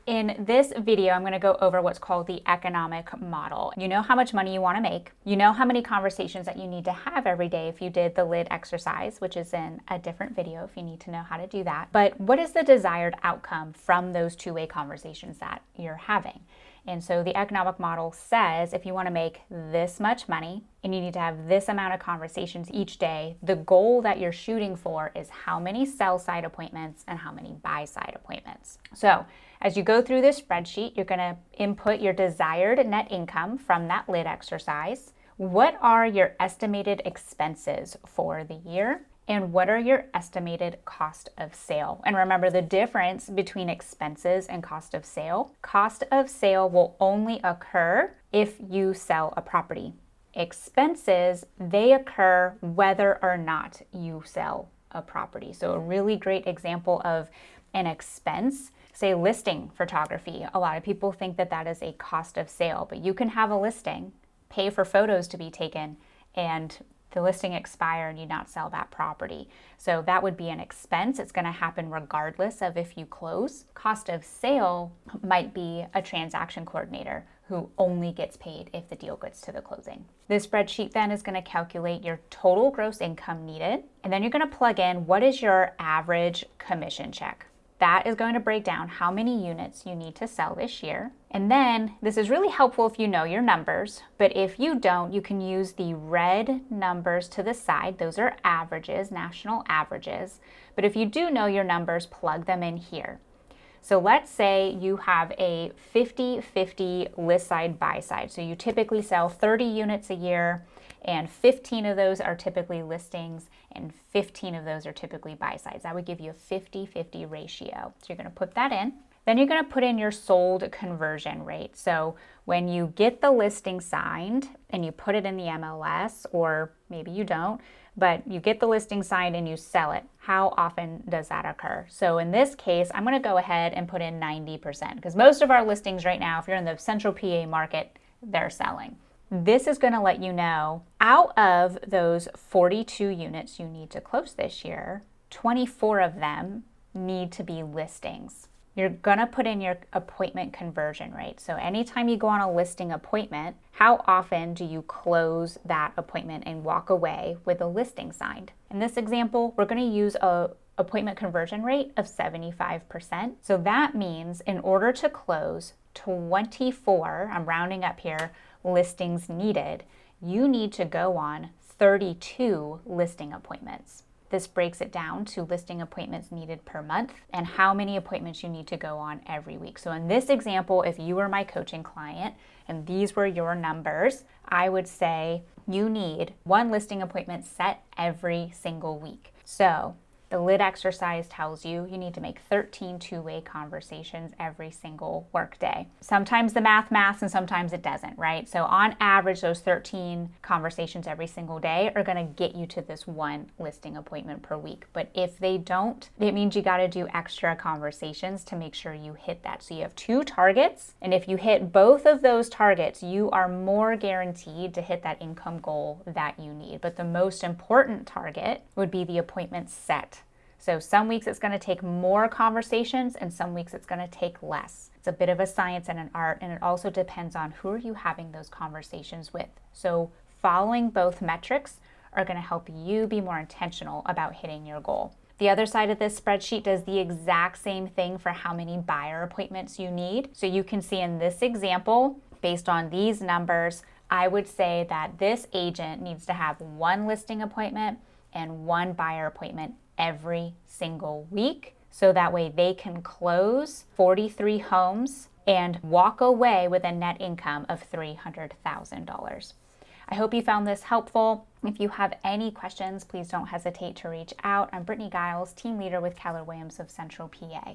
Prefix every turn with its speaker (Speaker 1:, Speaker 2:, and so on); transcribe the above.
Speaker 1: In this video, I'm going to go over what's called the economic model. You know how much money you want to make. You know how many conversations that you need to have every day if you did the lid exercise, which is in a different video if you need to know how to do that. But what is the desired outcome from those two-way conversations that you're having? And so the economic model says if you want to make this much money and you need to have this amount of conversations each day, the goal that you're shooting for is how many sell-side appointments and how many buy-side appointments. So as you go through this spreadsheet, you're going to input your desired net income from that lid exercise. What are your estimated expenses for the year? And what are your estimated cost of sale? And remember the difference between expenses and cost of sale. Cost of sale will only occur if you sell a property. Expenses, they occur whether or not you sell a property. So a really great example of an expense, say listing photography. A lot of people think that that is a cost of sale, but you can have a listing, pay for photos to be taken, and the listing expire and you not sell that property. So that would be an expense. It's going to happen regardless of if you close. Cost of sale might be a transaction coordinator who only gets paid if the deal gets to the closing. This spreadsheet then is going to calculate your total gross income needed, and then you're going to plug in what is your average commission check. That is going to break down how many units you need to sell this year. And then this is really helpful if you know your numbers, but if you don't, you can use the red numbers to the side. Those are averages, national averages. But if you do know your numbers, plug them in here. So let's say you have a 50-50 list side buy side. So you typically sell 30 units a year, and 15 of those are typically listings and 15 of those are typically buy sides. That would give you a 50-50 ratio. So you're going to put that in. Then you're going to put in your sold conversion rate. So when you get the listing signed and you put it in the MLS, or maybe you don't, but you get the listing signed and you sell it, how often does that occur? So in this case, I'm going to go ahead and put in 90% because most of our listings right now, if you're in the central PA market, they're selling. This is going to let you know out of those 42 units you need to close this year, 24 of them need to be listings. You're going to put in your appointment conversion rate. So anytime you go on a listing appointment, how often do you close that appointment and walk away with a listing signed? In this example, we're going to use a appointment conversion rate of 75%. So that means in order to close 24, I'm rounding up here, listings needed, you need to go on 32 listing appointments. This breaks it down to listing appointments needed per month and how many appointments you need to go on every week. So in this example, if you were my coaching client and these were your numbers, I would say you need one listing appointment set every single week. So the lid exercise tells you you need to make 13 two-way conversations every single workday. Sometimes the math and sometimes it doesn't, right? So on average, those 13 conversations every single day are going to get you to this one listing appointment per week. But if they don't, it means you got to do extra conversations to make sure you hit that. So you have two targets, and if you hit both of those targets, you are more guaranteed to hit that income goal that you need. But the most important target would be the appointment set. So some weeks it's going to take more conversations and some weeks it's going to take less. It's a bit of a science and an art, and it also depends on who are you having those conversations with. So following both metrics are going to help you be more intentional about hitting your goal. The other side of this spreadsheet does the exact same thing for how many buyer appointments you need. So you can see in this example, based on these numbers, I would say that this agent needs to have one listing appointment and one buyer appointment every single week, so that way they can close 43 homes and walk away with a net income of $300,000. I hope you found this helpful. If you have any questions, please don't hesitate to reach out. I'm Brittany Guiles, team leader with Keller Williams of Central PA.